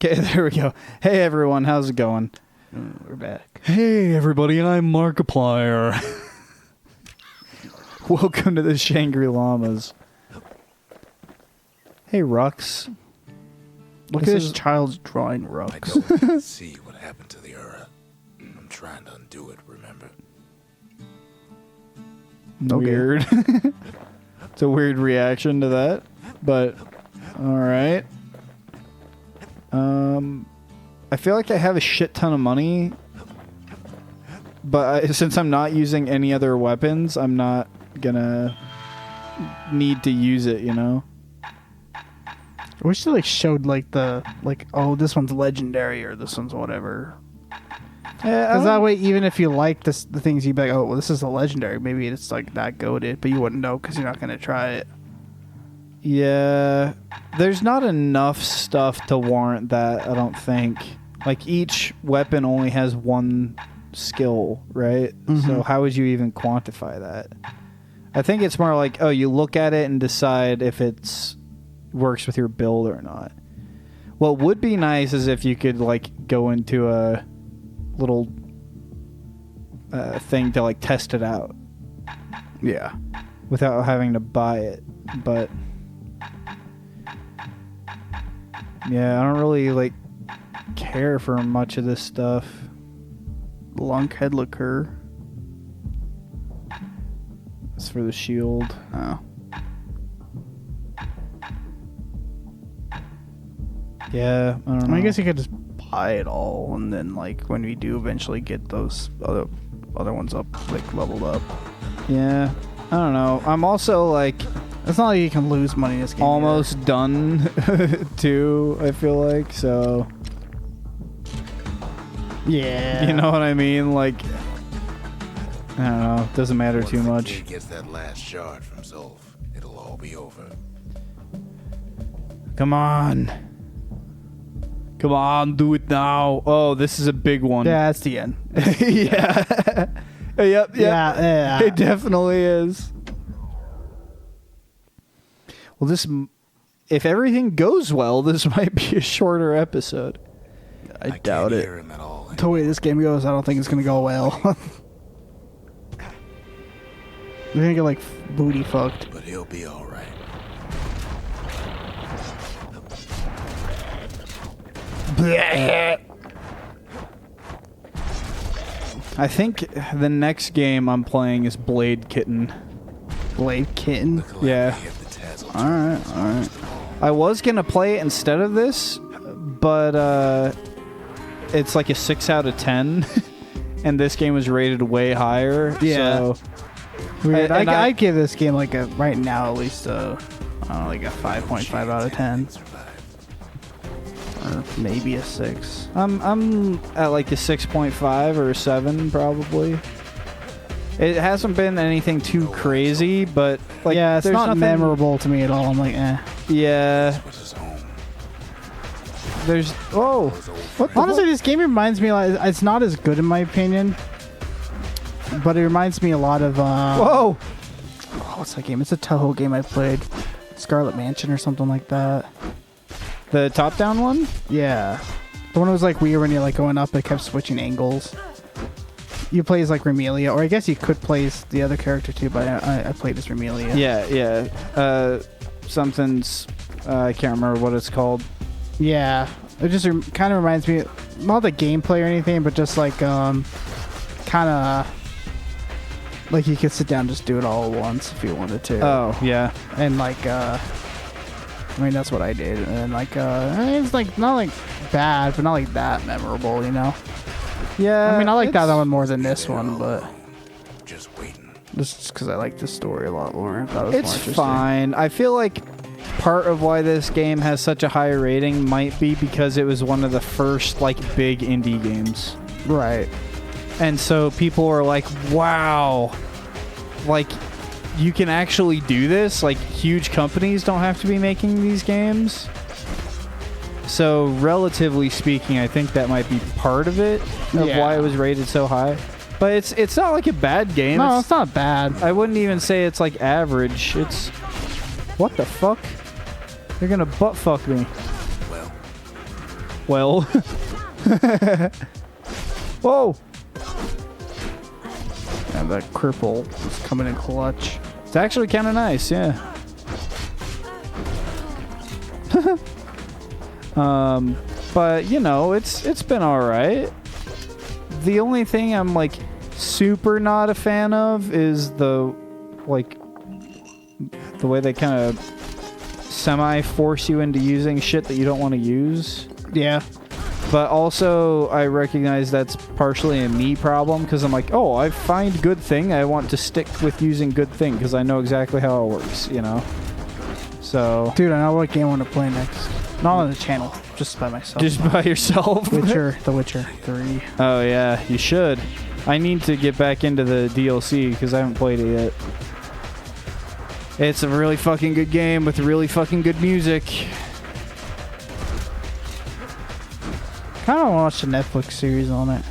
Okay, there we go. Hey everyone, how's it going? We're back. Hey everybody, I'm Markiplier. Welcome to the Shangri-Lamas. Hey Rux. Look at this child's drawing Rux. I don't need to see what happened to the Ura. I'm trying to undo it, remember? Weird. It's a weird reaction to that, but all right. I feel like I have a shit ton of money, but since I'm not using any other weapons, I'm not gonna need to use it, you know? I wish they showed oh, this one's legendary or this one's whatever. Yeah, Because that way, even if you like the things, you'd be like, oh, well, this is a legendary. Maybe it's like not goated, but you wouldn't know because you're not gonna try it. Yeah, there's not enough stuff to warrant that, I don't think. Like, each weapon only has one skill, right? Mm-hmm. So how would you even quantify that? I think it's more like, oh, you look at it and decide if it's works with your build or not. What would be nice is if you could, like, go into a little thing to, like, test it out. Yeah. Without having to buy it, but... yeah, I don't really, like, care for much of this stuff. Lunkhead liqueur. It's for the shield. Oh. Yeah, I don't know. I guess you could just buy it all, and then, like, when we do eventually get those other ones up, like, leveled up. Yeah, I don't know. I'm also, like... it's not like you can lose money in this game. Almost done, too, I feel like, so... yeah. You know what I mean? Like... I don't know. It doesn't matter too much. Once the kid gets that last shard from Zolf, it'll all be over. Come on. Come on, do it now. Oh, this is a big one. Yeah, that's the end. Yeah. Yep. Yeah. It definitely is. Well, this, if everything goes well, this might be a shorter episode. I doubt can't it. hear him at all The way this game goes, I don't think it's gonna go well. We're gonna get like booty fucked. But he'll be all right. I think the next game I'm playing is Blade Kitten. Blade Kitten. Yeah. Alright. I was gonna play it instead of this, but it's like a 6 out of 10, and this game was rated way higher. Yeah. So Weird. And I'd give this game like a, right now at least I don't know, like a 5.5 out of 10. Or maybe a 6. I'm at like a 6.5 or a 7 probably. It hasn't been anything too crazy, but like yeah, it's there's not nothing memorable to me at all. I'm like, eh. Yeah. This was his home. There's what the Honestly, this game reminds me like it's not as good in my opinion, but it reminds me a lot of Whoa! oh, what's that game? It's a Toho game I played, Scarlet Mansion or something like that. The top-down one? Yeah, the one that was like weird when you're like going up, it kept switching angles. You play as like Remelia, or I guess you could play as the other character too, but I played as Remelia. Yeah. Something's I can't remember what it's called. Yeah, it just kind of reminds me, not the gameplay or anything, but just like kind of like you could sit down and just do it all at once if you wanted to. Oh, yeah. And like I mean that's what I did, and like it's like not like bad, but not like that memorable, you know. Yeah. I mean I like that one more than this one, but Just waiting. just because I like this story a lot more. I thought it was more It's interesting. fine. I feel like part of why this game has such a high rating might be because it was one of the first like big indie games. Right. And so people are like, wow, like you can actually do this? Like huge companies don't have to be making these games? So relatively speaking, I think that might be part of it, of why it was rated so high. But it's not like a bad game. No, it's not bad. I wouldn't even say it's like average. It's... what the fuck? They're gonna butt fuck me. Well, Well. Whoa. And that cripple is coming in clutch. It's actually kind of nice, yeah. But you know, it's been all right. The only thing I'm like super not a fan of is the way they kind of semi force you into using shit that you don't want to use. Yeah. But also, I recognize that's partially a me problem because I'm like, oh, I find good thing. I want to stick with using good thing because I know exactly how it works, you know? So... Dude, I know what game I want to play next. Not on the channel, just by myself. Just by yourself? The Witcher 3. Oh, yeah, you should. I need to get back into the DLC because I haven't played it yet. It's a really fucking good game with really fucking good music. Kind of watched a Netflix series on it.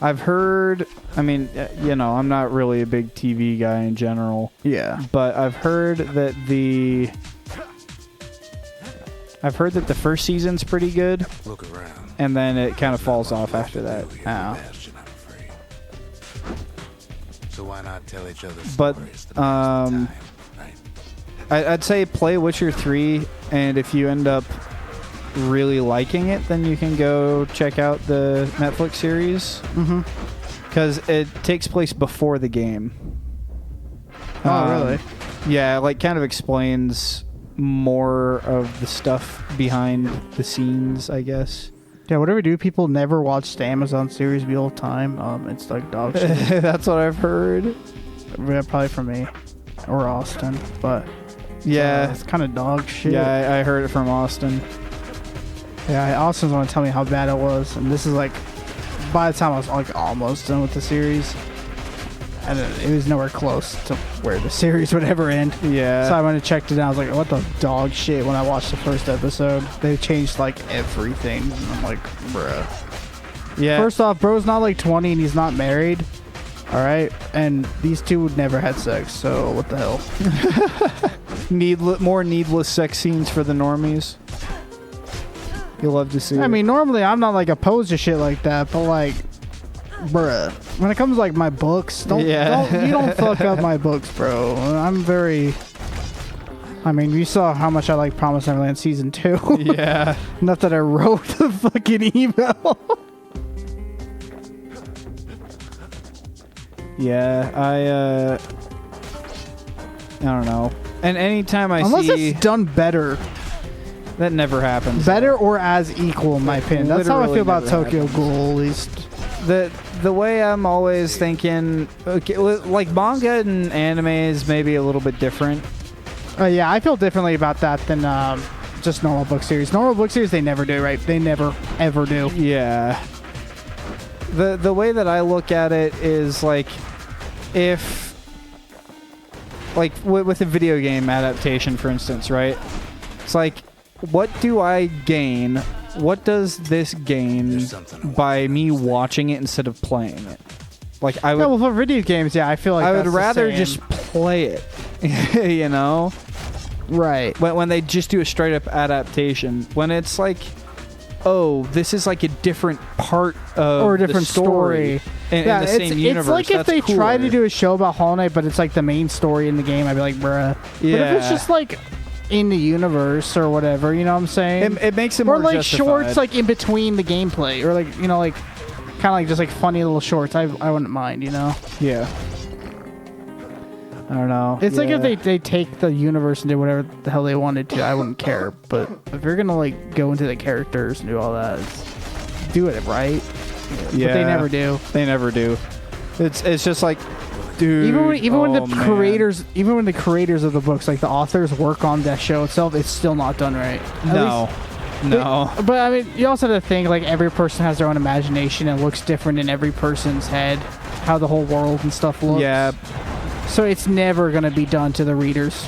I've heard, I mean, you know, I'm not really a big TV guy in general. Yeah. But I've heard that the first season's pretty good. Look around. And then it kind of falls off after that. Bastion, I'm afraid. So why not tell each other But, stories the time, right? I'd say play Witcher 3, and if you end up really liking it, then you can go check out the Netflix series. Mm-hmm. Because it takes place before the game. Oh, really? Yeah, like kind of explains more of the stuff behind the scenes, I guess. Yeah, whatever we do, people never watch the Amazon series the whole time. It's like dog shit. That's what I've heard. Yeah, probably from me or Austin, but yeah, it's kind of dog shit. Yeah, I heard it from Austin. Yeah, Austin's want to tell me how bad it was, and this is like, by the time I was like almost done with the series, and it was nowhere close to where the series would ever end. Yeah. So I went and checked it out. I was like, what the dog shit when I watched the first episode. They changed like everything. And I'm like, bruh. Yeah. First off, bro's not like 20 and he's not married. All right. And these two never had sex. So what the hell? More needless sex scenes for the normies. You'll love to see. I mean, normally I'm not like opposed to shit like that, but like, bruh, when it comes to like my books, you don't fuck up my books, bro. I'm very. I mean, you saw how much I like Promised Neverland season 2. Yeah. Not that I wrote the fucking email. Yeah, I don't know. And anytime I Unless see it's done better. that never happens. Better or as equal, in my opinion. That's how I feel about Literally Tokyo never Ghoul, at least. The way I'm always thinking, okay, like manga and anime is maybe a little bit different. Yeah, I feel differently about that than just normal book series. Normal book series, they never do, right? They never, ever do. Yeah. The way that I look at it is like, if like with a video game adaptation, for instance, right? It's like, what do I gain? What does this gain by me watching it instead of playing it? Like I would. Yeah, well, for video games, yeah, I feel like I that's would the rather same. just play it. You know. Right. When they just do a straight up adaptation, when it's like, oh, this is like a different part of or a different the story in the same universe. It's like if That's they try to cooler. do a show about Hollow Knight, but it's like the main story in the game. I'd be like, bruh. But if it's Yeah. just like in the universe or whatever, you know what I'm saying? It makes it or more like justified. shorts, like in between the gameplay, or like like kind of like just like funny little shorts. I wouldn't mind, you know. Yeah. I don't know. It's like Yeah. if they take the universe and do whatever the hell they wanted to, I wouldn't care. But if you're gonna like go into the characters and do all that, do it right. Yeah. But they never do. They never do. It's just like, dude. Even when the oh, man. creators of the books, like the authors, work on that show itself, it's still not done right. At No. No. But I mean, you also have to think like every person has their own imagination and looks different in every person's head, how the whole world and stuff looks. Yeah. So it's never gonna be done to the readers.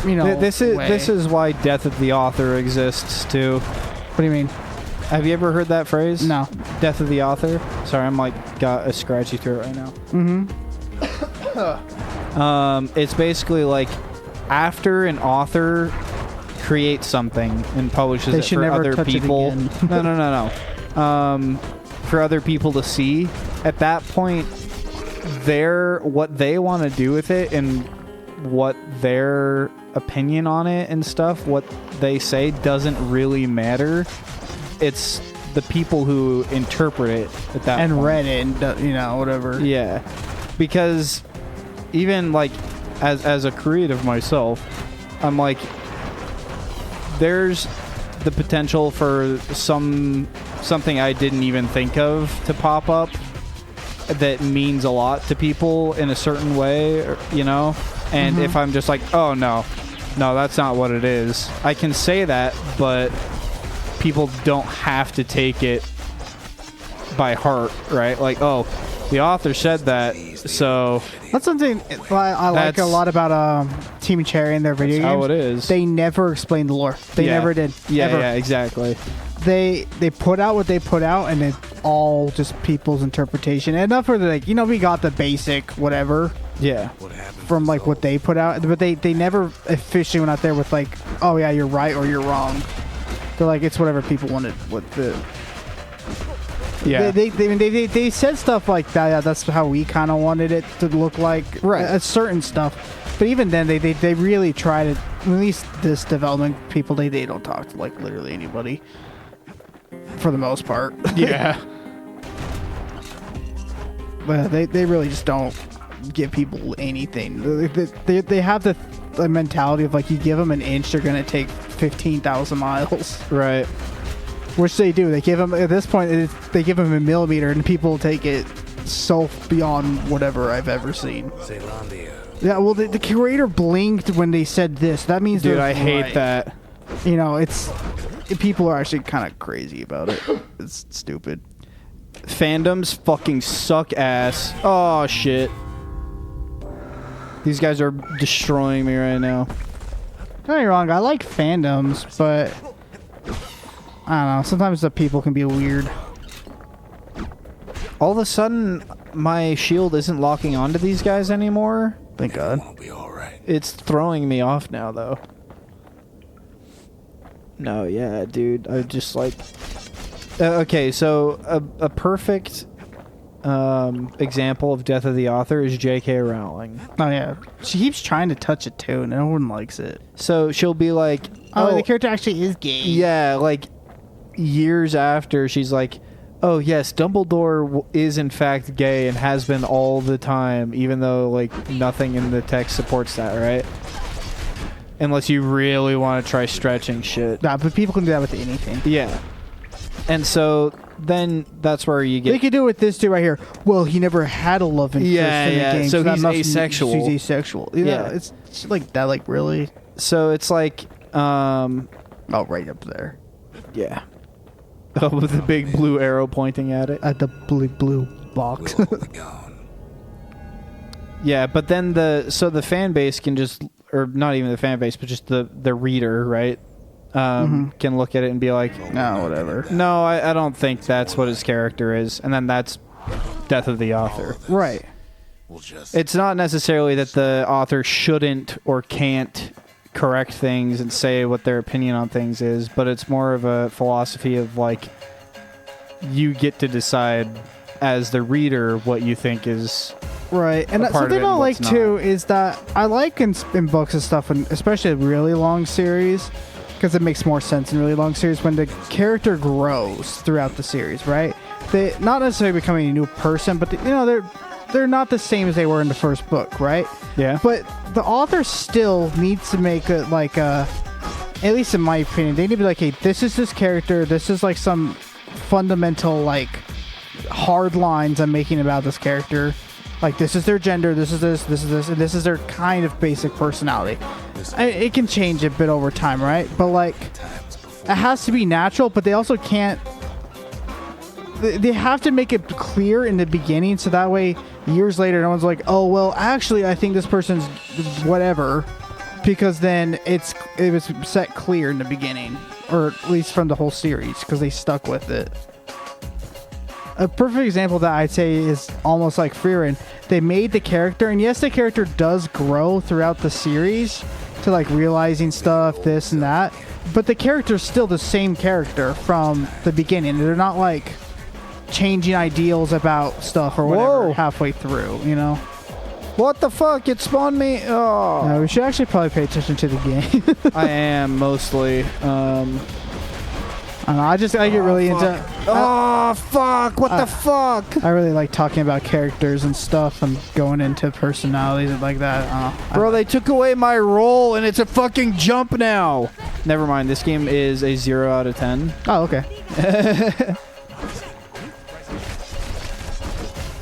You know. This is why death of the author exists too. What do you mean? Have you ever heard that phrase? No. Death of the author. Sorry, I'm like got a scratchy throat right now. Mm-hmm. It's basically like after an author creates something and publishes They it should for never other touch it people. again. No. For other people to see. At that point, what they want to do with it and what their opinion on it and stuff, what they say doesn't really matter. It's the people who interpret it at that And point. read it and, whatever. Yeah. Because even like as a creative myself, I'm like, there's the potential for something I didn't even think of to pop up that means a lot to people in a certain way, and if I'm just like, oh no, that's not what it is, I can say that, but people don't have to take it by heart, right? Like, oh, the author said that, so That's something I like a lot about Team Cherry and their video games. how it is. They never explained the lore. They never did. Ever. Yeah, exactly. They put out what they put out, and it's all just people's interpretation. And enough for like, we got the basic whatever Yeah. from like what they put out, but they never officially went out there with like, oh yeah, you're right or you're wrong. They're like, it's whatever people wanted. What the Yeah. They said stuff like that. Yeah, that's how we kind of wanted it to look like. Right. Certain stuff. But even then, they really try to. At least this development people, they don't talk to like literally anybody. For the most part. Yeah. But they really just don't give people anything. They have the mentality of like, you give them an inch, they're gonna take 15,000 miles. Right. Which they do. They give them at this point. They give them a millimeter, and people take it so beyond whatever I've ever seen. Yeah. Well, the curator blinked when they said this. That means, Dude, they're I hate right. that. People are actually kind of crazy about it. It's stupid. Fandoms fucking suck ass. Oh shit. These guys are destroying me right now. Don't get me wrong. I like fandoms, but I don't know. Sometimes the people can be weird. All of a sudden, my shield isn't locking onto these guys anymore. Thank God. Won't be all right. It's throwing me off now, though. No, yeah, dude. I just like... okay, so a perfect example of Death of the Author is J.K. Rowling. Oh yeah, she keeps trying to touch it too, and no one likes it. So she'll be like... Oh, the character actually is gay. Yeah, like years after, she's like, oh yes, Dumbledore is in fact gay and has been all the time, even though like nothing in the text supports that, right? Unless you really want to try stretching shit. Nah, but people can do that with anything. Yeah. And so then that's where you get... They could do it with this dude right here. Well, he never had a love interest in the game. So that he's must mean asexual. He's asexual. Yeah, it's like that. Like really? So it's like... Oh, right up there. Yeah. Oh, with the big blue arrow pointing at it. At the blue box. We'll all be gone. Yeah, but then the fan base can just... Or not even the fan base, but just the reader, right? Can look at it and be like, No, whatever. no, I don't think that's what his character is. And then that's Death of the Author. Right. We'll just... It's not necessarily that the author shouldn't or can't correct things and say what their opinion on things is, but it's more of a philosophy of like, you get to decide as the reader what you think is... Right, and a part of something it I and like what's too not. is that I like in books and stuff, and especially a really long series, because it makes more sense in really long series when the character grows throughout the series. Right, they not necessarily becoming a new person, but they're not the same as they were in the first book. Right. Yeah. But the author still needs to make it like at least in my opinion, they need to be like, hey, this is this character. This is like some fundamental like hard lines I'm making about this character. Like, this is their gender, this is this, this is this, and this is their kind of basic personality. It can change a bit over time, right? But, like, it has to be natural, but they also can't... They have to make it clear in the beginning, so that way, years later, no one's like, oh, well, actually, I think this person's whatever, because then it was set clear in the beginning, or at least from the whole series, because they stuck with it. A perfect example that I'd say is almost like Frieren. They made the character, and yes, the character does grow throughout the series to like realizing stuff, this and that. But the character's still the same character from the beginning. They're not like changing ideals about stuff or whatever halfway through, you know? What the fuck? It spawned me. Oh. No, we should actually probably pay attention to the game. I am mostly. I don't know, I get really into. Oh fuck! What the fuck? I really like talking about characters and stuff and going into personalities and like that. Bro, they took away my role and it's a fucking jump now. Never mind. This game is a 0 out of 10. Oh, okay.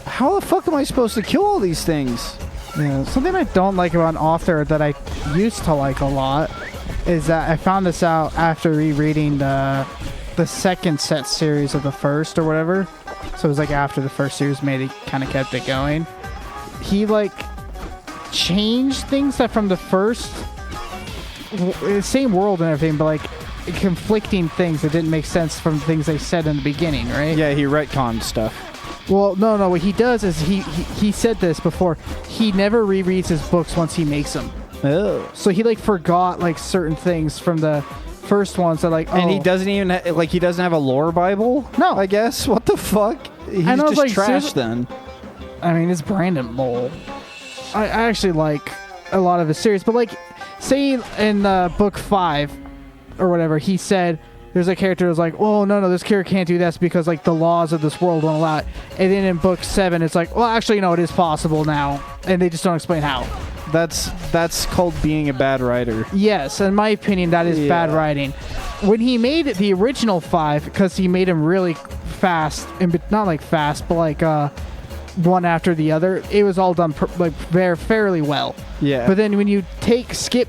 How the fuck am I supposed to kill all these things? Yeah, something I don't like about an author that I used to like a lot is that I found this out after rereading the second set series of the first or whatever. So it was like after the first series made it, kind of kept it going. He like changed things that from the first, same world and everything, but like conflicting things that didn't make sense from things they said in the beginning, right? Yeah, he retconned stuff. Well, no. What he does is he said this before. He never rereads his books once he makes them. Oh. So he like forgot like certain things from the first ones that like. And he doesn't even he doesn't have a lore Bible. No, I guess. What the fuck? He's I was just like, trash then. I mean, it's Brandon Mole. I actually like a lot of his series, but like, say in book 5 or whatever, he said. There's a character who's like, oh, no, this character can't do this because, like, the laws of this world won't allow it. And then in book 7, it's like, well, actually, no, it is possible now. And they just don't explain how. That's called being a bad writer. Yes, in my opinion, that is bad writing. When he made the original 5, because he made them really fast, and not like fast, but like one after the other, it was all done fairly well. Yeah. But then when you skip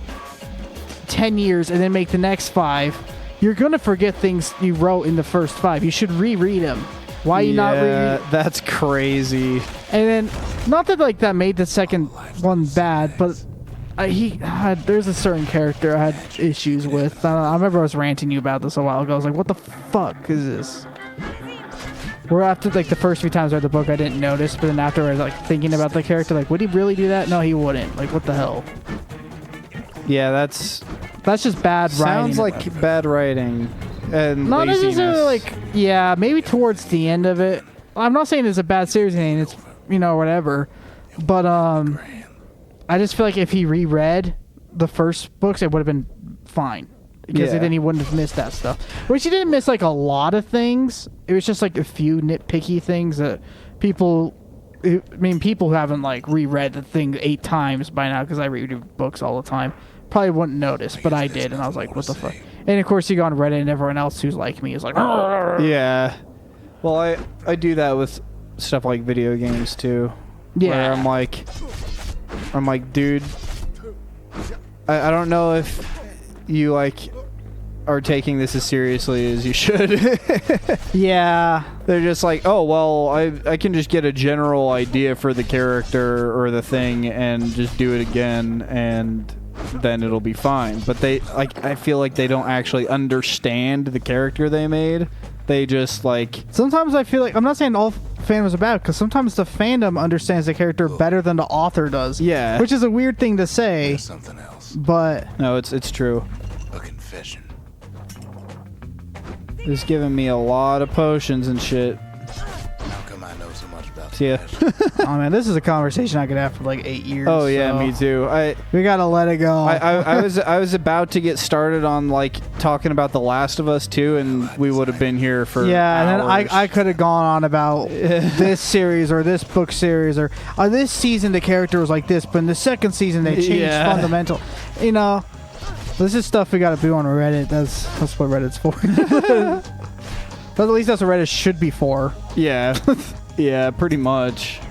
10 years and then make the next 5, you're going to forget things you wrote in the first 5. You should reread them. Why you not reread? Yeah, that's crazy. And then, not that like that made the second one bad, but there's a certain character I had issues with. I remember I was ranting you about this a while ago. I was like, what the fuck is this? Where after like the first few times I read the book, I didn't notice, but then after I was like thinking about the character, like, would he really do that? No, he wouldn't. Like, what the hell? Yeah, that's just bad writing. Sounds like bad writing and not laziness. necessarily like, yeah, maybe towards the end of it. I'm not saying it's a bad series and it's, whatever. But I just feel like if he reread the first books, it would have been fine. Because then he wouldn't have missed that stuff. Which he didn't miss like a lot of things. It was just like a few nitpicky things that people who haven't like reread the thing 8 times by now, because I read books all the time, probably wouldn't notice, but I did, and I was like, what the fuck? And of course you go on Reddit and everyone else who's like me is like, argh. Yeah. Well, I do that with stuff like video games too. Yeah. Where I'm like, dude, I don't know if you like are taking this as seriously as you should. Yeah. They're just like, oh, well, I can just get a general idea for the character or the thing and just do it again, and then it'll be fine. But I feel like they don't actually understand the character they made. They just like... Sometimes I feel like... I'm not saying all fandoms are bad, because sometimes the fandom understands the character better than the author does. Yeah. Which is a weird thing to say. Something else. But... No, it's true. A confession. It's giving me a lot of potions and shit. How come I know so much about Yeah. Oh man, this is a conversation I could have for like 8 years. Oh yeah, so me too. we gotta let it go. I was about to get started on like talking about The Last of Us 2, and we would have been here for and then hours. I could have gone on about this series or this book series or this season the character was like this, but in the second season they changed fundamental. This is stuff we gotta do on Reddit. That's what Reddit's for. But at least that's what Reddit should be for. Yeah. Yeah, pretty much.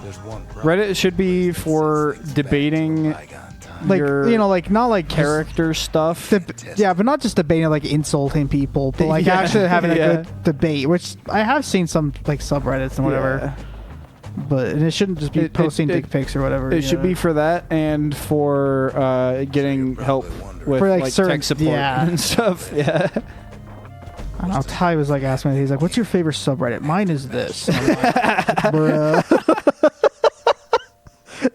There's one Reddit should be for debating Like, your not like character stuff. yeah, but not just debating, like insulting people, but like actually having a good debate, which I have seen some like subreddits and whatever. Yeah. But it shouldn't just be posting dick pics or whatever. It should be for that and for getting help with for, like certain, tech support and stuff. Yeah. I don't know. Ty was like asking me, he's like, "What's your favorite subreddit?" Mine is this. And I'm like, bruh.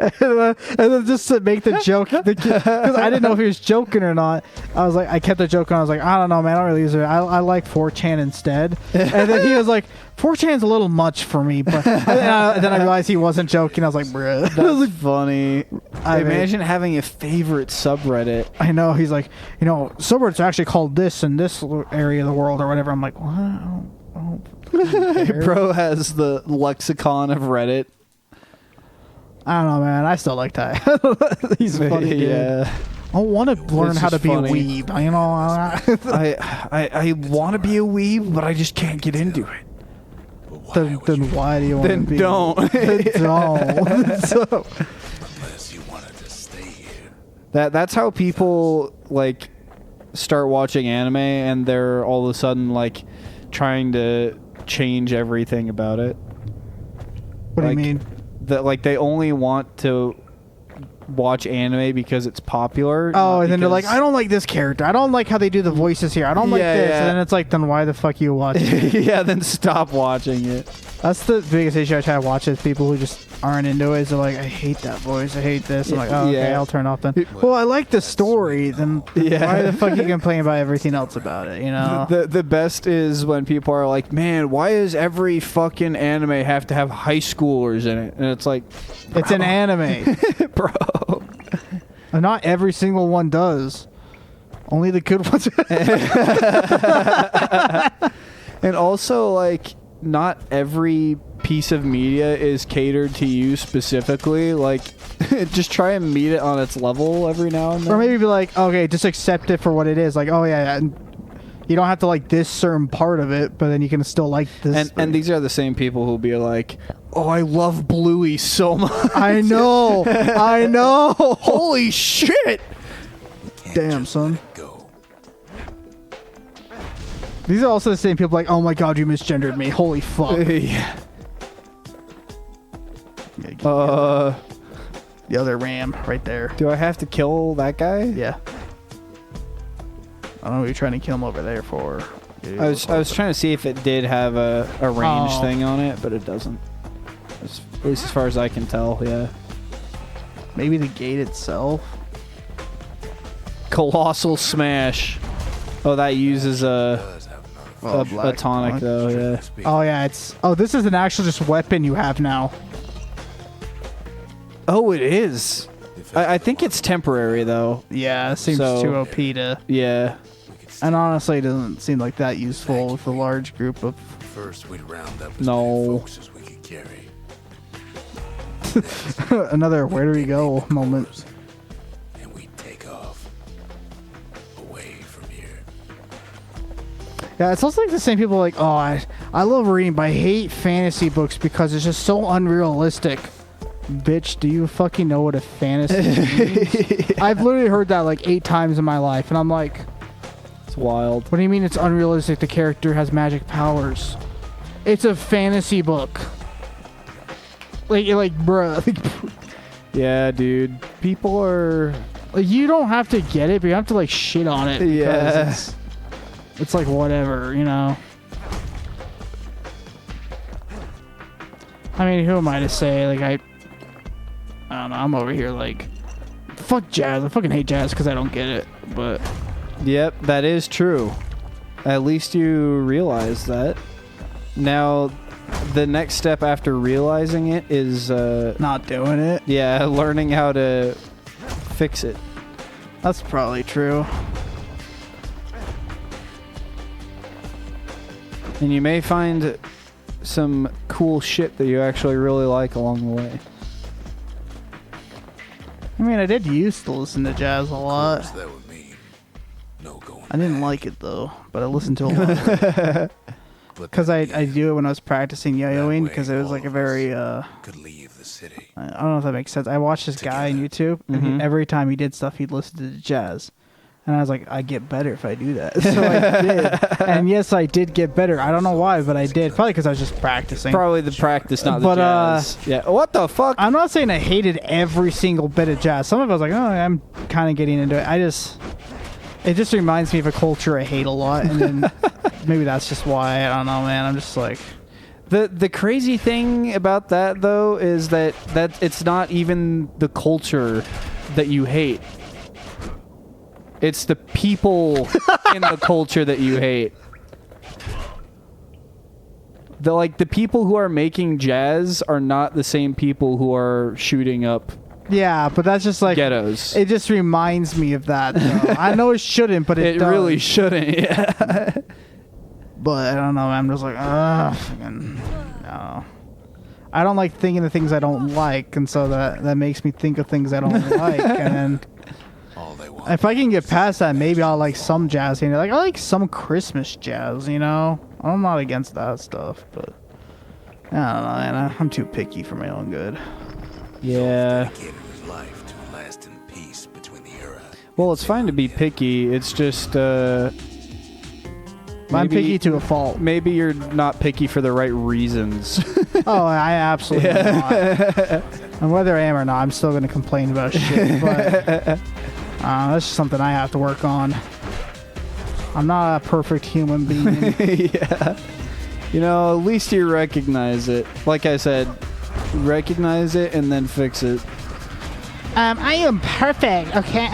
and then just to make the joke, because I didn't know if he was joking or not. I was like, I kept the joke on. I was like, I don't know, man. I don't really use it. I like 4chan instead. And then he was like, 4chan's a little much for me. But then I realized he wasn't joking. I was like, bruh. That's funny. Imagine having a favorite subreddit. I know. He's like, subreddits are actually called this in this area of the world or whatever. I'm like, what? I don't Bro has the lexicon of Reddit. I don't know, man. I still like that. He's funny, dude. Yeah. I want to learn how to be funny. a weeb. I want to be a weeb, but I just can't get into it. Then why do you want to be? Don't. Then don't. So, Unless you wanted to stay here. That's how people like start watching anime, and they're all of a sudden like trying to change everything about it. what do you mean? That like they only want to watch anime because it's popular. Oh, and then they're like, I don't like this character. I don't like how they do the voices here. I don't like this. Yeah. And then it's like, then why the fuck you watching it? yeah, then stop watching it. That's the biggest issue I try to watch is people who just aren't into it. They're like, I hate that voice. I hate this. I'm like, oh, okay, Yeah. I'll turn off then. Well, I like the story. Then Yeah. why the fuck you complain about everything else about it, you know? The best is when people are like, man, why does every fucking anime have to have high schoolers in it? And it's like, It's an anime. bro. And not every single one does. Only the good ones. And also, like, not every piece of media is catered to you specifically. Like, just try and meet it on its level every now and then. Or maybe be like, okay, just accept it for what it is. Like, oh yeah, and you don't have to like this certain part of it, but then you can still like this. And these are the same people who'll be like, oh, I love Bluey so much. I know. Holy shit. Can't Damn, just son. let it go. These are also the same people like, oh my god, you misgendered me. Holy fuck. Yeah. The other ram right there. Do I have to kill that guy? Yeah. I don't know what you're trying to kill him over there for. I was trying to see if it did have a range Oh. thing on it, but it doesn't. At least as far as I can tell, yeah. Maybe the gate itself. Colossal Smash. Oh, that uses Does have another a black tonic tonic. though, yeah. speak. Oh yeah, this is an actual just weapon you have now. Oh, it is. I think it's temporary though. Yeah, it seems So- too OP to. Yeah. We could And honestly, it doesn't seem like that useful with a large group of. First, we'd round up as No. many folks as we could carry. Another where do we go moment. And we'd take off. Away from here. Yeah, it's also like the same people like, oh, I love reading, but I hate fantasy books because it's just so unrealistic. Bitch, do you fucking know what a fantasy means? I've literally heard that like 8 times in my life, and I'm like, It's wild. what do you mean it's unrealistic? The character has magic powers. It's a fantasy book. Like, you're like, bruh. Yeah, dude. People are Like, you don't have to get it, but you have to like shit on it. Because Yeah. it's like whatever, you know. I mean, who am I to say? Like, I don't know. I'm over here like, fuck jazz. I fucking hate jazz because I don't get it. But Yep, that is true. At least you realize that. Now, the next step after realizing it is, not doing it. yeah, learning how to fix it. That's probably true. And you may find some cool shit that you actually really like along the way. I mean, I did used to listen to jazz a Of lot. course, that would mean no going I didn't back. like it though, but I listened to a lot But because that I do it when I was practicing yo-yoing way, because it was all like a of very could leave the city. I don't know if that makes sense. I watched this guy on YouTube, and Mhm. every time he did stuff, he'd listen to jazz. And I was like, I get better if I do that. So I did. And yes, I did get better. I don't know why, but I did. Probably because I was just practicing. Probably the practice, not the But, jazz. Yeah. What the fuck? I'm not saying I hated every single bit of jazz. Some of it I was like, oh, I'm kind of getting into it. It just reminds me of a culture I hate a lot. And then maybe that's just why. I don't know, man. I'm just like, The crazy thing about that though is that it's not even the culture that you hate. It's the people in the culture that you hate. The people who are making jazz are not the same people who are shooting up Yeah, but that's just like ghettos. It just reminds me of that. Though. I know it shouldn't, but it does. Really shouldn't. Yeah. But I don't know. I'm just like, no. I don't like thinking of things I don't like, and so that makes me think of things I don't like. And All they want if I can get past that, maybe I'll like some jazz. Like I like some Christmas jazz. You know, I'm not against that stuff, but I don't know. Man, I'm too picky for my own good. Yeah. dedicated his life to a lasting peace between the era. Well, it's fine to be picky. It's just I'm picky to a fault. Maybe you're not picky for the right reasons. Oh, I absolutely am not. And whether I am or not, I'm still going to complain about shit. But that's just something I have to work on. I'm not a perfect human being. Yeah. You know, at least you recognize it. Like I said, recognize it and then fix it. I am perfect, okay?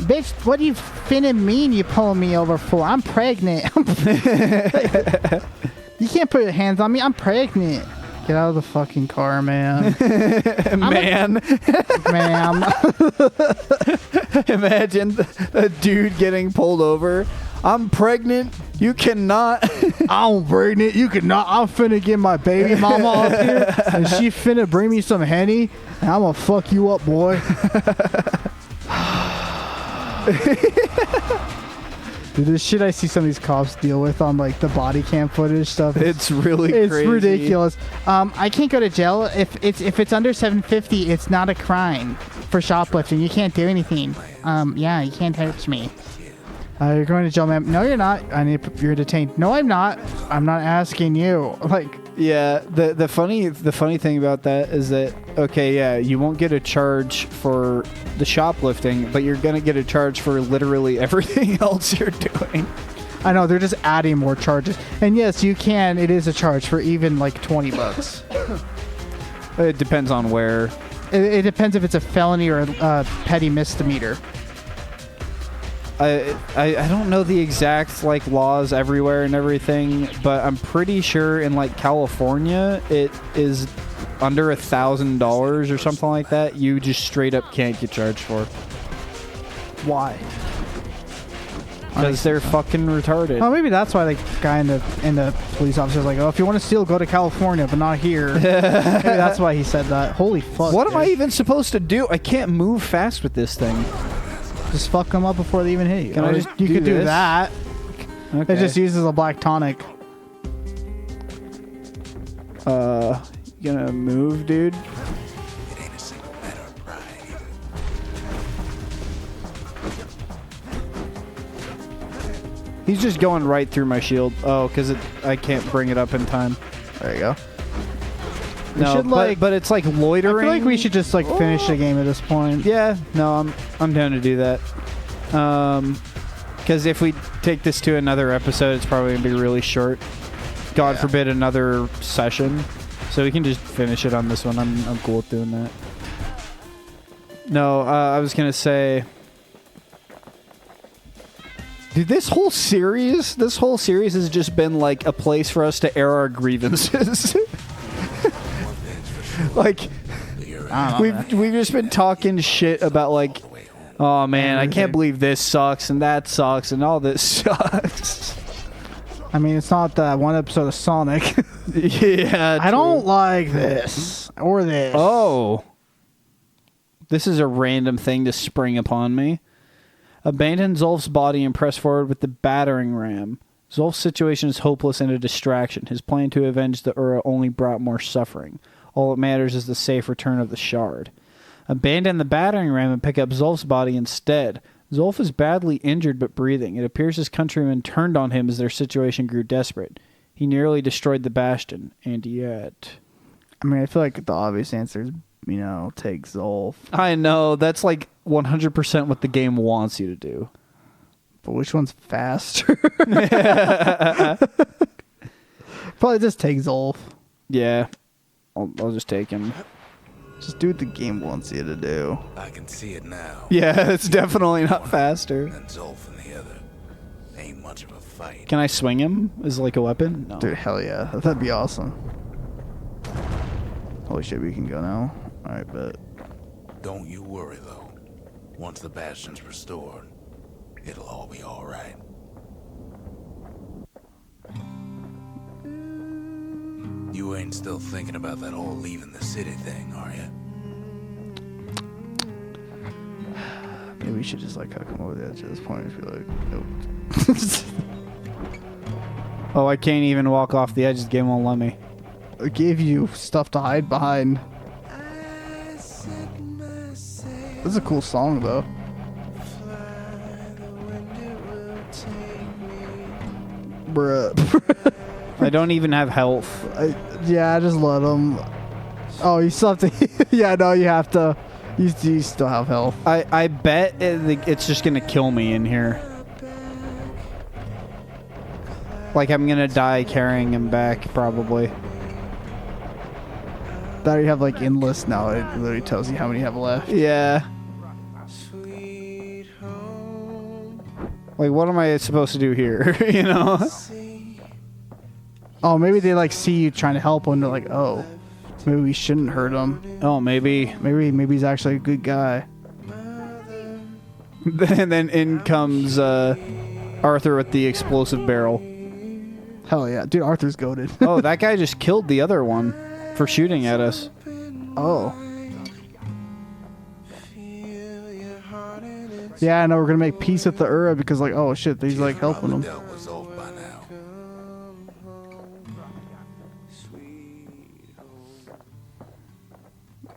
Bitch, what do you finna mean you pulling me over for? I'm pregnant. You can't put your hands on me. I'm pregnant. Get out of the fucking car, man. Man. Ma'am. Imagine a dude getting pulled over. I'm pregnant. You cannot. I'm pregnant. You cannot. I'm finna get my baby mama up here, and she finna bring me some Henny, and I'm gonna fuck you up, boy. Dude, this shit I see some of these cops deal with on like the body cam footage stuff. It's really it's crazy. ridiculous. I can't go to jail if it's under $750. It's not a crime for shoplifting. You can't do anything. Yeah, you can't touch me. You're going to jail, ma'am. No, you're not. You're detained. No, I'm not. I'm not asking you. Like, yeah. The funny thing about that is that okay, yeah, you won't get a charge for the shoplifting, but you're gonna get a charge for literally everything else you're doing. I know they're just adding more charges. And yes, you can. It is a charge for even like $20. It depends on where. It depends if it's a felony or a petty misdemeanor. I don't know the exact like laws everywhere and everything, but I'm pretty sure in like California it is under $1,000 or something like that. You just straight up can't get charged for. Why? Because they're fucking retarded. Oh, maybe that's why the guy in the police officer is like, oh, if you want to steal, go to California, but not here. Maybe that's why he said that. Holy fuck! What am I even supposed to do? I can't move fast with this thing. Just fuck them up before they even hit you. Can I just you do could do this? that. Okay. It just uses a black tonic. You gonna move, dude? It ain't a single matter of pride either. He's just going right through my shield. Oh, because I can't bring it up in time. There you go. No, should, like- but it's like loitering. I feel like we should just like finish the game at this point. Yeah, no, I'm down to do that. Because if we take this to another episode, it's probably gonna be really short. God forbid another session, so we can just finish it on this one. I'm cool with doing that. No, I was gonna say, dude, this whole series has just been like a place for us to air our grievances. Like, we've just been talking shit about like, oh man, I can't believe this sucks and that sucks and all this sucks. I mean, it's not that one episode of Sonic. Yeah, I don't like this or this. Oh, this is a random thing to spring upon me. Abandon Zolf's body and press forward with the battering ram. Zolf's situation is hopeless and a distraction. His plan to avenge the Ura only brought more suffering. All that matters is the safe return of the shard. Abandon the battering ram and pick up Zolf's body instead. Zolf is badly injured but breathing. It appears his countrymen turned on him as their situation grew desperate. He nearly destroyed the Bastion, and yet... I mean, I feel like the obvious answer is, take Zolf. I know, that's like 100% what the game wants you to do. But which one's faster? Probably just take Zolf. Yeah. I'll just take him. Just do what the game wants you to do. I can see it now. Yeah, it's definitely not faster. And Zolf and the other. Ain't much of a fight. Can I swing him as like a weapon? No. Dude, hell yeah. That'd be awesome. Holy shit, we can go now. Alright, bet. Don't you worry, though. Once the Bastion's restored, it'll all be alright. You ain't still thinking about that whole leaving the city thing, are you? Maybe we should just like come over the edge at this point and be like, nope. Oh, I can't even walk off the edge. The game won't let me. I gave you stuff to hide behind. This is a cool song though. Bruh. I don't even have health. Yeah, just let him. Oh, you still have to. Yeah, no, you have to. You still have health. I bet it's just gonna kill me in here. Like I'm gonna die carrying him back, probably. That you have like endless now. It literally tells you how many you have left. Yeah. Like, what am I supposed to do here? You know? Oh, maybe they like see you trying to help him. They're like, oh, maybe we shouldn't hurt him. Oh, maybe. Maybe he's actually a good guy. And then in comes Arthur with the explosive barrel. Hell yeah, dude, Arthur's goated. Oh, that guy just killed the other one for shooting at us. Oh. Yeah, I know we're gonna make peace with the Ura because like, oh shit, he's like helping him. Dealt with Zolf by now.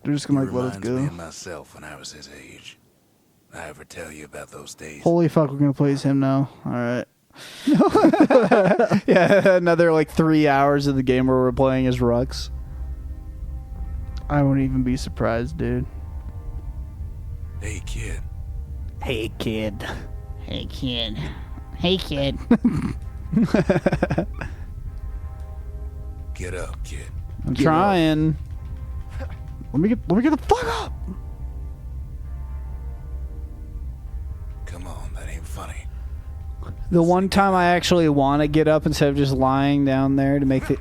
They're just gonna He like let us reminds me go. of myself when I was his age. I ever tell you about those days? Holy fuck, we're gonna play as him now. All right. Yeah, another like 3 hours of the game where we're playing as Rux. I wouldn't even be surprised, dude. Hey, kid. Hey, kid. Hey kid. Hey kid. Get up, kid. I'm trying. Let me get the fuck up. Come on, that ain't funny. The one time I actually want to get up instead of just lying down there to make it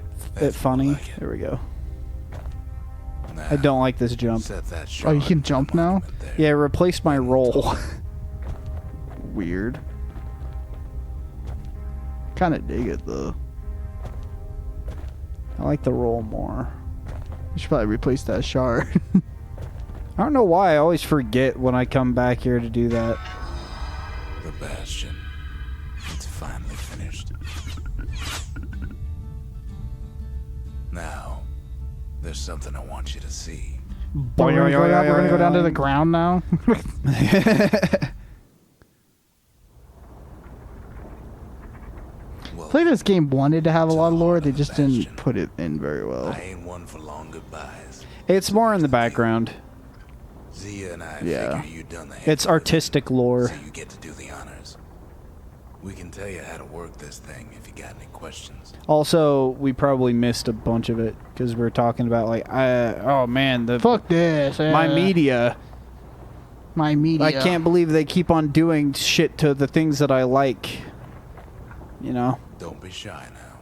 funny. Like it. There we go. Now, I don't like this jump. set that Oh, you shard can in the jump now? monument there. Yeah, it replaced my roll. Weird. Kind of dig it though. I like the roll more. You should probably replace that shard. I don't know why I always forget when I come back here to do that. The Bastion. It's finally finished. Now, there's something I want you to see. We're gonna go down to the ground now. Well, I think this game wanted to have a to lot the of lore, heart they of the just didn't Bastion. put it in very well. I ain't one for long goodbyes. It's more in the background. Zia and I Yeah. figure you done the heavy It's artistic lore. lifting, so you get to do the honors. We can tell you how to work this thing if you got any questions. Also, we probably missed a bunch of it because we're talking about like, oh man, Fuck this. my media. My media. I can't believe they keep on doing shit to the things that I like. You know? Don't be shy now.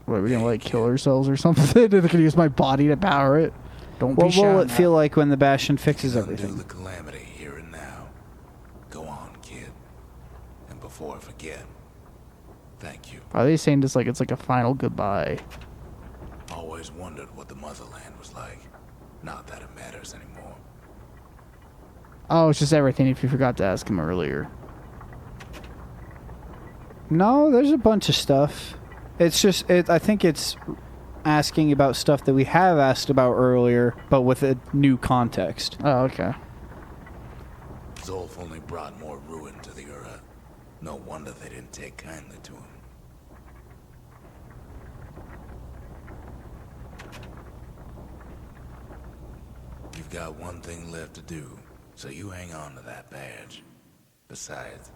What, we gonna like kill ourselves or something? They can use my body to power it. Don't What be shy. will it now. feel like when the Bastion fixes Undo everything? the calamity here and now. Go on, kid. And before I forget, thank you. Are they saying this like it's like a final goodbye? Always wondered what the motherland was like. Not that it matters anymore. Oh, it's just everything if you forgot to ask him earlier. No, there's a bunch of stuff. It's just, I think it's asking about stuff that we have asked about earlier, but with a new context. Oh, okay. Zolf only brought more ruin to the Ura. No wonder they didn't take kindly to him. You've got one thing left to do, so you hang on to that badge. Besides,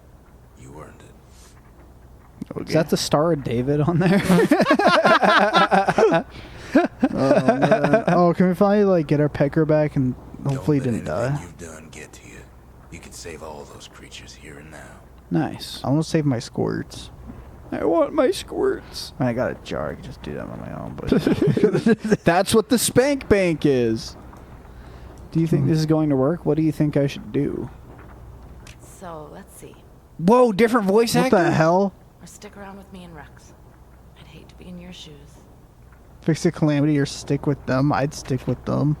you earned it. Okay. Is that the Star of David on there? Oh, man. Oh, can we finally like get our pecker back and hopefully he Don't didn't let anything die? you've done get to you. You can save all those creatures here and now. Nice. I want to save my squirts. I want my squirts. I got a jar. I can just do that on my own. But That's what the spank bank is. Do you think this is going to work? What do you think I should do? So, let's see. Whoa, different voice what actor? the hell? Or stick around with me and Rex. I'd hate to be in your shoes. Fix the calamity or stick with them? I'd stick with them.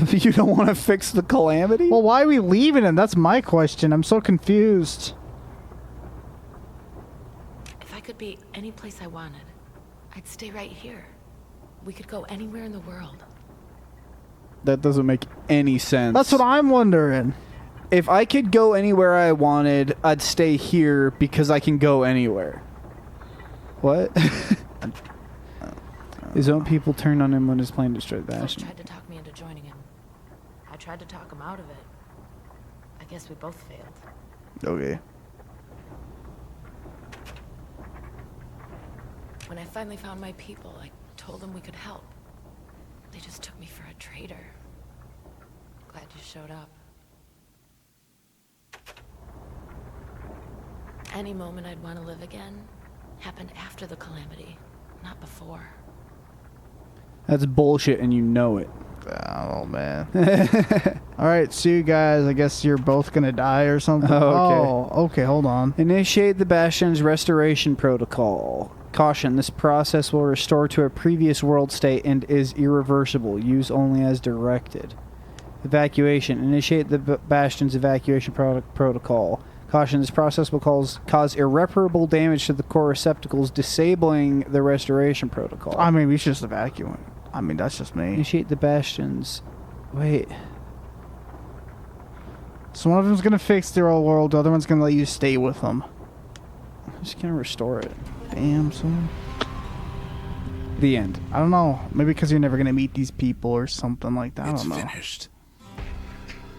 You don't want to fix the calamity? Well, why are we leaving him? That's my question. I'm so confused. If I could be any place I wanted, I'd stay right here. We could go anywhere in the world. That doesn't make any sense. That's what I'm wondering. If I could go anywhere I wanted, I'd stay here because I can go anywhere. What? His own people turned on him when his plane destroyed Folks Bastion. tried to talk me into joining him. I tried to talk him out of it. I guess we both failed. Okay. When I finally found my people, I told them we could help. They just took me for a traitor. Glad you showed up. Any moment I'd want to live again happened after the calamity, not before. That's bullshit and you know it. Oh, man. All right, see you guys. I guess you're both going to die or something. Oh, okay. Oh, okay, hold on. Initiate the Bastion's restoration protocol. Caution, this process will restore to a previous world state and is irreversible. Use only as directed. Evacuation. Initiate the Bastion's evacuation protocol. Caution, this process will cause irreparable damage to the core receptacles, disabling the restoration protocol. I mean, we should just evacuate. I mean, that's just me. Initiate the Bastions. Wait. So one of them's going to fix their old world. The other one's going to let you stay with them. I'm just going to restore it. Damn, son. The end. I don't know. Maybe because you're never going to meet these people or something like that. I It's don't know. finished.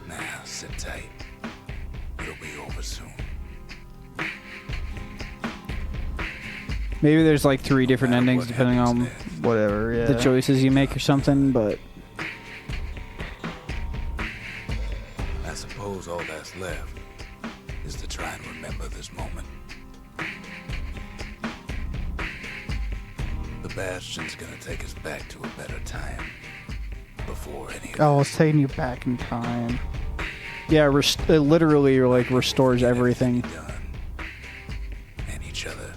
Now, sit tight. It'll be over soon. Maybe there's like 3 different No matter endings what depending happens on next, Whatever, yeah. the choices you make or something, but I suppose all that's left is to try and remember this moment. The Bastion's gonna take us back to a better time. Before any of Oh, this. it's taking you back in time. yeah, it literally like restores everything. Done. And each other.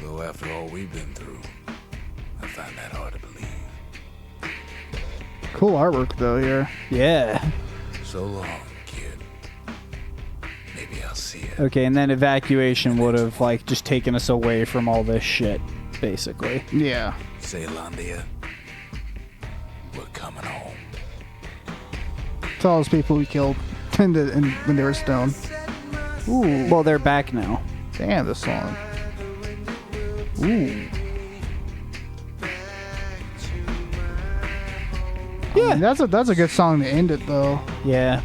Though after all we've been through, I find that hard to believe. Cool artwork, though, here. Yeah. So long, kid. Maybe I'll see it. Okay, and then evacuation would have like just taken us away from all this shit, basically. Yeah. Zealandia, we're coming home. It's all those people we killed when they were stoned. Ooh. Well, they're back now. Damn, this song. Ooh. Yeah. I mean, that's a good song to end it, though. Yeah.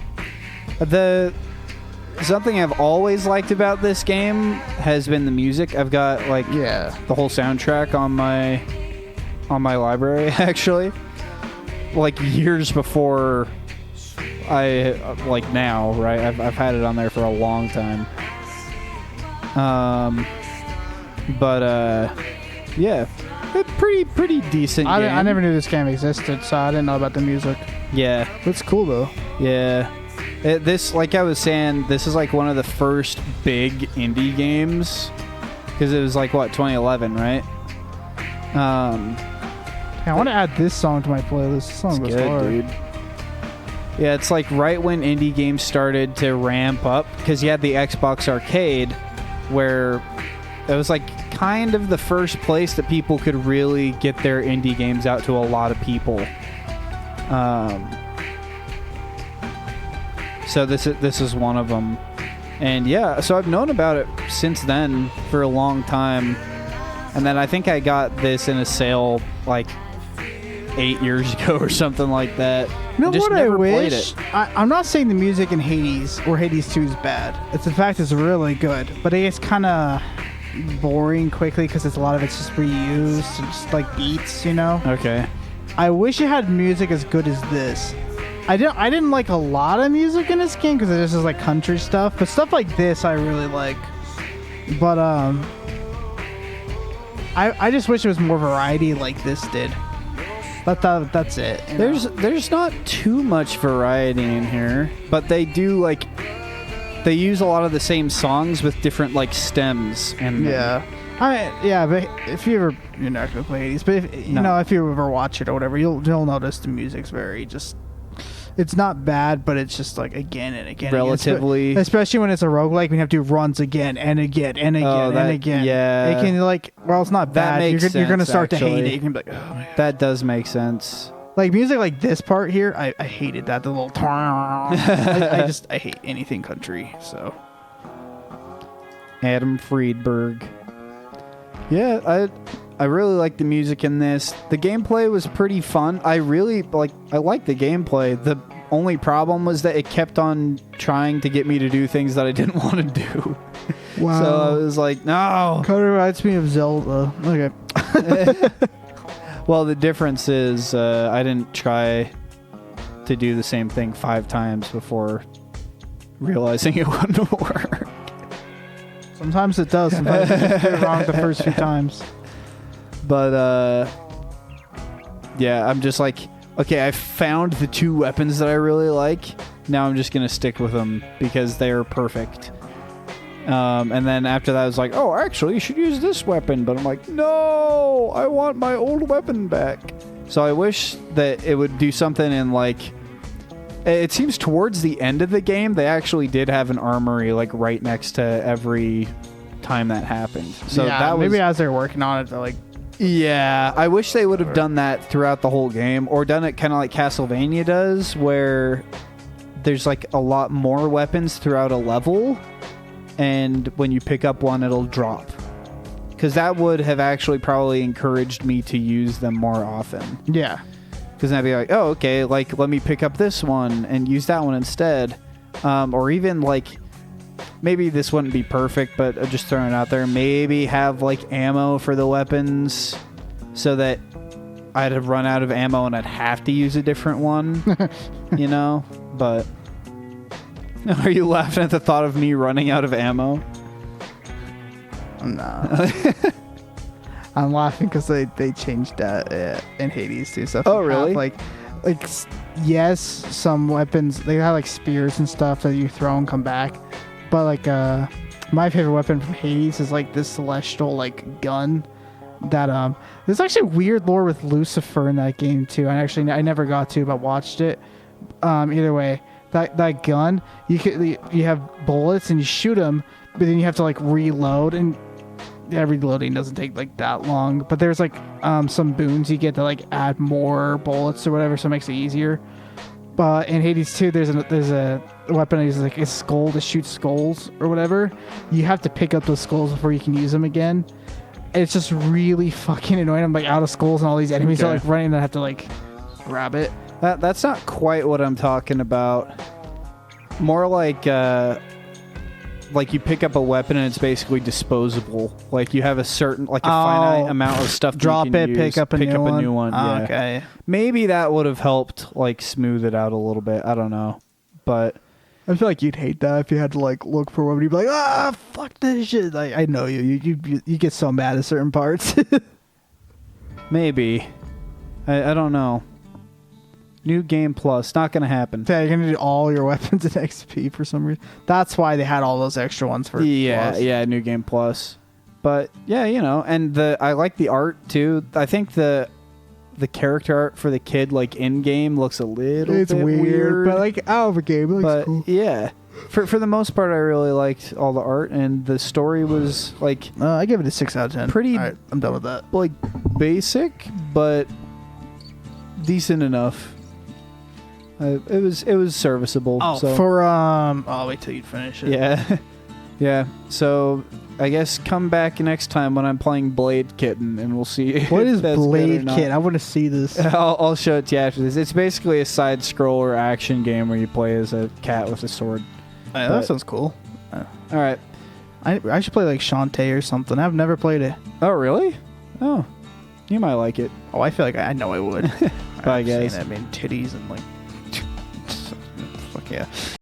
Something I've always liked about this game has been the music. I've got like Yeah. the whole soundtrack on my library actually. Like years before like now, right? I've had it on there for a long time. Yeah. A pretty decent game. I never knew this game existed, so I didn't know about the music. Yeah. It's cool, though. Yeah. This, like I was saying, this is like one of the first big indie games. Because it was like, what, 2011, right? Hey, I want to add this song to my playlist. This song was Good, hard. dude. Yeah, it's like right when indie games started to ramp up. Because you had the Xbox Arcade, where it was like kind of the first place that people could really get their indie games out to a lot of people. So this is one of them. And yeah, so I've known about it since then for a long time. And then I think I got this in a sale like 8 years ago or something like that. You know just what I never played wish? it. I'm not saying the music in Hades or Hades 2 is bad. It's in fact it's really good, but it gets kind of boring quickly because it's a lot of it's just reused and just like beats, you know. Okay. I wish it had music as good as this. I didn't like a lot of music in this game because this is like country stuff, but stuff like this I really like. But I just wish there was more variety like this did. That's it. You know? There's not too much variety in here, but they do like they use a lot of the same songs with different like stems and yeah. But if you ever, you're not gonna play Hades, but if you know, if you ever watch it or whatever, you'll notice the music's very just. It's not bad, but it's just like again and again. Relatively, especially when it's a roguelike, we have to do runs again and again and again and again. Yeah, it can like. Well, it's not bad. You're gonna start to hate it. You can be like, oh, that does make sense. Like music like this part here, I hated that. The little. I hate anything country. So. Adam Friedberg. Yeah, I really like the music in this. The gameplay was pretty fun. I like the gameplay. The only problem was that it kept on trying to get me to do things that I didn't want to do. Wow. So I was like, no. Kind of reminds me of Zelda. Okay. Well, the difference is I didn't try to do the same thing 5 times before realizing it wouldn't work. Sometimes it does. Sometimes you just get it wrong the first few times. But, yeah, I'm just like, okay, I found the 2 weapons that I really like. Now I'm just going to stick with them because they're perfect. And then after that, I was like, oh, actually, you should use this weapon. But I'm like, no, I want my old weapon back. So I wish that it would do something in, like, it seems towards the end of the game, they actually did have an armory, like, right next to every time that happened. So yeah, that was, maybe as they're working on it, they're like, yeah, I wish they would have done that throughout the whole game, or done it kind of like Castlevania does, where there's like a lot more weapons throughout a level, and when you pick up one, it'll drop. Because that would have actually probably encouraged me to use them more often. yeah. Because then I'd be like, oh, okay, like, let me pick up this one and use that one instead. Or even, like, maybe this wouldn't be perfect, but just throwing it out there, maybe have, like, ammo for the weapons so that I'd have run out of ammo and I'd have to use a different one, you know? But are you laughing at the thought of me running out of ammo? No. I'm laughing because they changed that in Hades too. So oh, really? Yes, some weapons they have like spears and stuff that you throw and come back, but like my favorite weapon from Hades is like this celestial like gun that there's actually weird lore with Lucifer in that game too. I never got to, but watched it. Either way, that gun you have bullets and you shoot them, but then you have to like reload and. Yeah, reloading doesn't take like that long, but there's like some boons you get to like add more bullets or whatever, so it makes it easier. But in Hades 2, there's a weapon that uses like a skull to shoot skulls or whatever. You have to pick up those skulls before you can use them again. It's just really fucking annoying. I'm like out of skulls and all these enemies are like running and I have to like grab it. That's not quite what I'm talking about. More like you pick up a weapon and it's basically disposable. Like you have a certain, like a finite amount of stuff. Drop you can it, use, pick up a new one. Yeah. Okay. Maybe that would have helped, like smooth it out a little bit. I don't know, but I feel like you'd hate that if you had to like look for one. You'd be like, fuck this shit. Like I know you get so mad at certain parts. maybe. I don't know. New Game Plus, not gonna happen. Yeah, you're gonna do all your weapons in XP for some reason. That's why they had all those extra ones for. Yeah, New Game Plus. But yeah, you know, and I like the art too. I think the character art for the kid, like in game, looks a little. It's bit weird, but like out of a game, it looks cool. Yeah, for the most part, I really liked all the art, and the story was like. I give it a 6 out of 10. Pretty. All right, I'm done with that. Like basic, but decent enough. It was serviceable. Oh, so. for I'll wait till you finish it. Yeah, yeah. So I guess come back next time when I'm playing Blade Kitten, and we'll see. What if is that's good or Blade not. Kit? I want to see this. I'll show it to you after this. It's basically a side scroller action game where you play as a cat with a sword. That sounds cool. All right. I should play like Shantae or something. I've never played it. Oh, really? Oh, you might like it. Oh, I feel like I know I would. Bye, I've guys. seen it, I mean, titties and like, fuck yeah.